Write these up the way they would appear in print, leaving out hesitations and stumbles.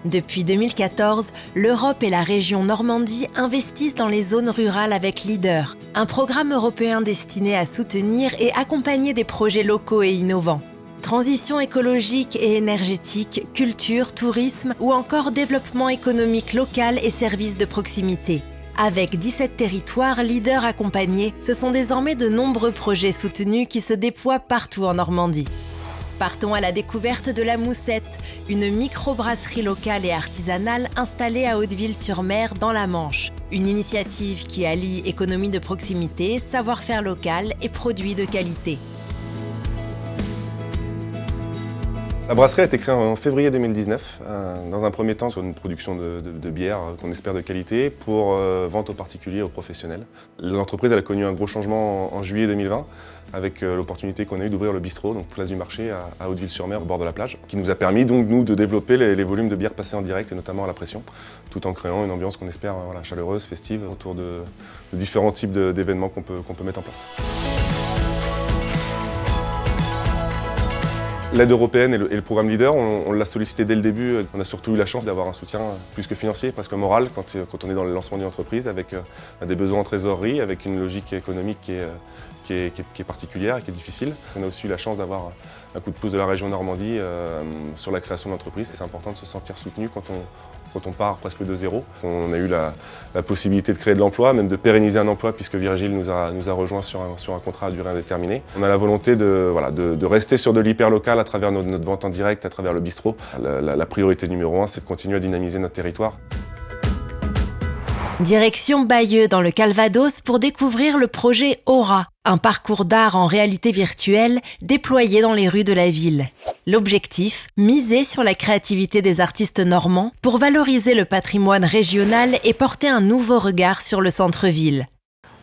Depuis 2014, l'Europe et la région Normandie investissent dans les zones rurales avec Leader, un programme européen destiné à soutenir et accompagner des projets locaux et innovants. Transition écologique et énergétique, culture, tourisme ou encore développement économique local et services de proximité. Avec 17 territoires Leader accompagnés, ce sont désormais de nombreux projets soutenus qui se déploient partout en Normandie. Partons à la découverte de la Moussette, une microbrasserie locale et artisanale installée à Hauteville-sur-Mer dans la Manche. Une initiative qui allie économie de proximité, savoir-faire local et produits de qualité. La brasserie a été créée en février 2019, dans un premier temps sur une production de bière qu'on espère de qualité pour vente aux particuliers et aux professionnels. L'entreprise a connu un gros changement en juillet 2020 avec l'opportunité qu'on a eue d'ouvrir le bistrot, donc place du marché à Hauteville-sur-Mer au bord de la plage, qui nous a permis donc nous de développer les volumes de bière passés en direct et notamment à la pression, tout en créant une ambiance qu'on espère chaleureuse, festive, autour de différents types d'événements qu'on peut mettre en place. L'aide européenne et le programme Leader, on l'a sollicité dès le début. On a surtout eu la chance d'avoir un soutien plus que financier, presque moral, quand on est dans le lancement d'une entreprise, avec des besoins en trésorerie, avec une logique économique qui est particulière et qui est difficile. On a aussi eu la chance d'avoir un coup de pouce de la région Normandie sur la création de l'entreprise. C'est important de se sentir soutenu quand on part presque de zéro. On a eu la possibilité de créer de l'emploi, même de pérenniser un emploi, puisque Virgile nous a rejoint sur un contrat à durée indéterminée. On a la volonté de rester sur de l'hyper local à travers notre vente en direct, à travers le bistrot. La priorité numéro 1, c'est de continuer à dynamiser notre territoire. Direction Bayeux dans le Calvados pour découvrir le projet Aura, un parcours d'art en réalité virtuelle déployé dans les rues de la ville. L'objectif, miser sur la créativité des artistes normands pour valoriser le patrimoine régional et porter un nouveau regard sur le centre-ville.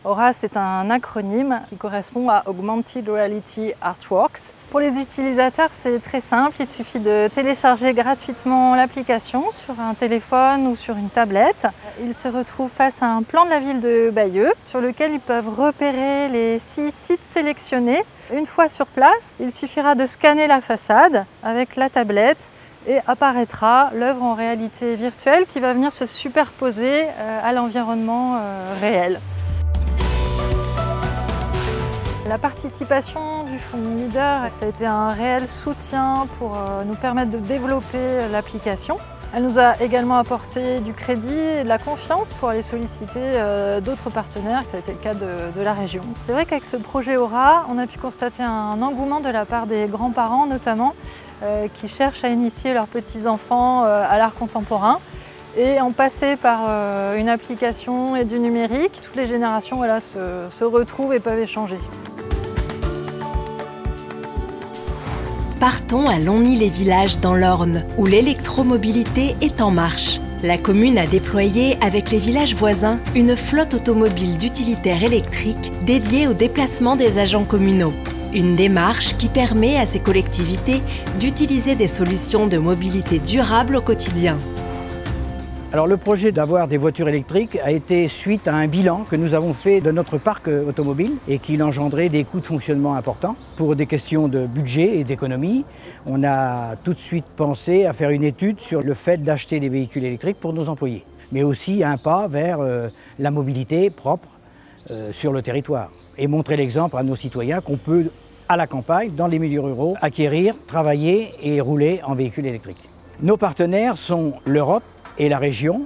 Aura, c'est un acronyme qui correspond à Augmented Reality Artworks. Pour les utilisateurs, c'est très simple. Il suffit de télécharger gratuitement l'application sur un téléphone ou sur une tablette. Ils se retrouvent face à un plan de la ville de Bayeux sur lequel ils peuvent repérer les 6 sites sélectionnés. Une fois sur place, il suffira de scanner la façade avec la tablette et apparaîtra l'œuvre en réalité virtuelle qui va venir se superposer à l'environnement réel. La participation du fonds Leader, ça a été un réel soutien pour nous permettre de développer l'application. Elle nous a également apporté du crédit et de la confiance pour aller solliciter d'autres partenaires. Ça a été le cas de la région. C'est vrai qu'avec ce projet Aura, on a pu constater un engouement de la part des grands-parents notamment, qui cherchent à initier leurs petits-enfants à l'art contemporain. Et en passer par une application et du numérique, toutes les générations se retrouvent et peuvent échanger. Partons à Longny-les-Villages dans l'Orne, où l'électromobilité est en marche. La commune a déployé, avec les villages voisins, une flotte automobile d'utilitaires électriques dédiée au déplacement des agents communaux. Une démarche qui permet à ces collectivités d'utiliser des solutions de mobilité durable au quotidien. Alors le projet d'avoir des voitures électriques a été suite à un bilan que nous avons fait de notre parc automobile et qui engendrait des coûts de fonctionnement importants. Pour des questions de budget et d'économie, on a tout de suite pensé à faire une étude sur le fait d'acheter des véhicules électriques pour nos employés, mais aussi un pas vers la mobilité propre sur le territoire et montrer l'exemple à nos citoyens qu'on peut, à la campagne, dans les milieux ruraux, acquérir, travailler et rouler en véhicule électrique. Nos partenaires sont l'Europe et la région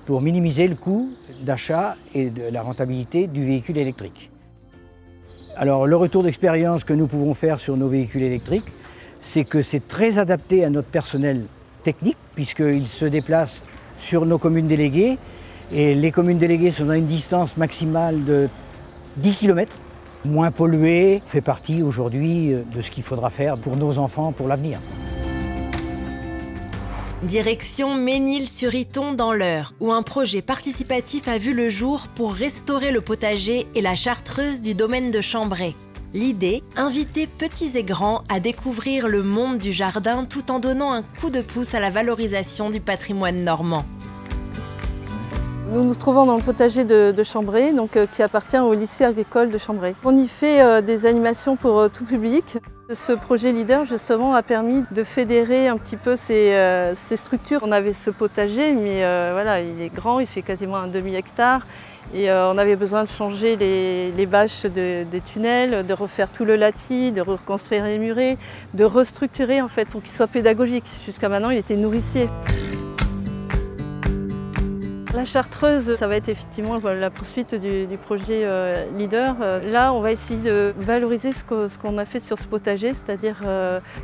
pour minimiser le coût d'achat et de la rentabilité du véhicule électrique. Alors le retour d'expérience que nous pouvons faire sur nos véhicules électriques, c'est que c'est très adapté à notre personnel technique puisqu'il se déplace sur nos communes déléguées et les communes déléguées sont à une distance maximale de 10 km. Moins pollué, fait partie aujourd'hui de ce qu'il faudra faire pour nos enfants pour l'avenir. Direction Ménil-sur-Iton dans l'Eure, où un projet participatif a vu le jour pour restaurer le potager et la chartreuse du domaine de Chambray. L'idée, inviter petits et grands à découvrir le monde du jardin tout en donnant un coup de pouce à la valorisation du patrimoine normand. Nous nous trouvons dans le potager de Chambray, qui appartient au lycée agricole de Chambray. On y fait des animations pour tout public. Ce projet Leader justement a permis de fédérer un petit peu ces structures. On avait ce potager, mais voilà, il est grand, il fait quasiment un demi-hectare. Et on avait besoin de changer les bâches des tunnels, de refaire tout le lati, de reconstruire les murets, de restructurer en fait pour qu'il soit pédagogique. Jusqu'à maintenant, il était nourricier. La Chartreuse, ça va être effectivement la poursuite du projet Leader. Là, on va essayer de valoriser ce qu'on a fait sur ce potager, c'est-à-dire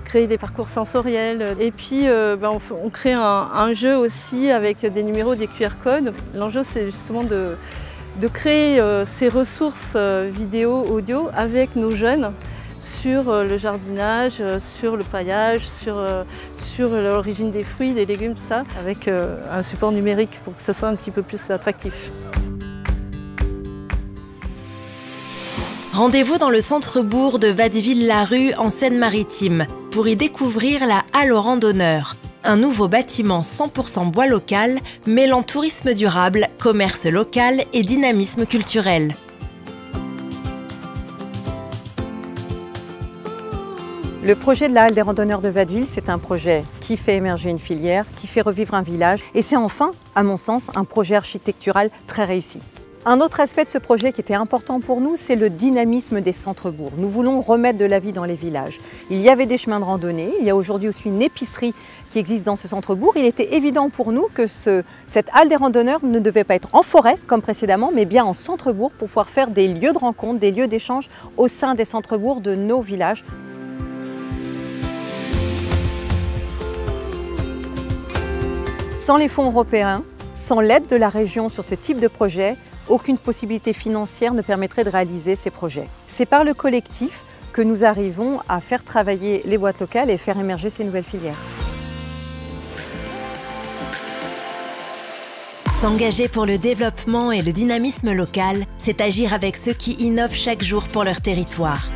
créer des parcours sensoriels. Et puis, on crée un jeu aussi avec des numéros, des QR codes. L'enjeu, c'est justement de créer ces ressources vidéo, audio avec nos jeunes sur le jardinage, sur le paillage, sur l'origine des fruits, des légumes, tout ça, avec un support numérique pour que ce soit un petit peu plus attractif. Rendez-vous dans le centre-bourg de Watteville-la-Rue en Seine-Maritime pour y découvrir la Halle aux randonneurs, un nouveau bâtiment 100% bois local mêlant tourisme durable, commerce local et dynamisme culturel. Le projet de la Halle des randonneurs de Watteville, c'est un projet qui fait émerger une filière, qui fait revivre un village et c'est enfin, à mon sens, un projet architectural très réussi. Un autre aspect de ce projet qui était important pour nous, c'est le dynamisme des centres-bourgs. Nous voulons remettre de la vie dans les villages. Il y avait des chemins de randonnée, il y a aujourd'hui aussi une épicerie qui existe dans ce centre-bourg. Il était évident pour nous que cette halle des randonneurs ne devait pas être en forêt comme précédemment, mais bien en centre-bourg pour pouvoir faire des lieux de rencontre, des lieux d'échange au sein des centres-bourgs de nos villages. Sans les fonds européens, sans l'aide de la région sur ce type de projet, aucune possibilité financière ne permettrait de réaliser ces projets. C'est par le collectif que nous arrivons à faire travailler les boîtes locales et faire émerger ces nouvelles filières. S'engager pour le développement et le dynamisme local, c'est agir avec ceux qui innovent chaque jour pour leur territoire.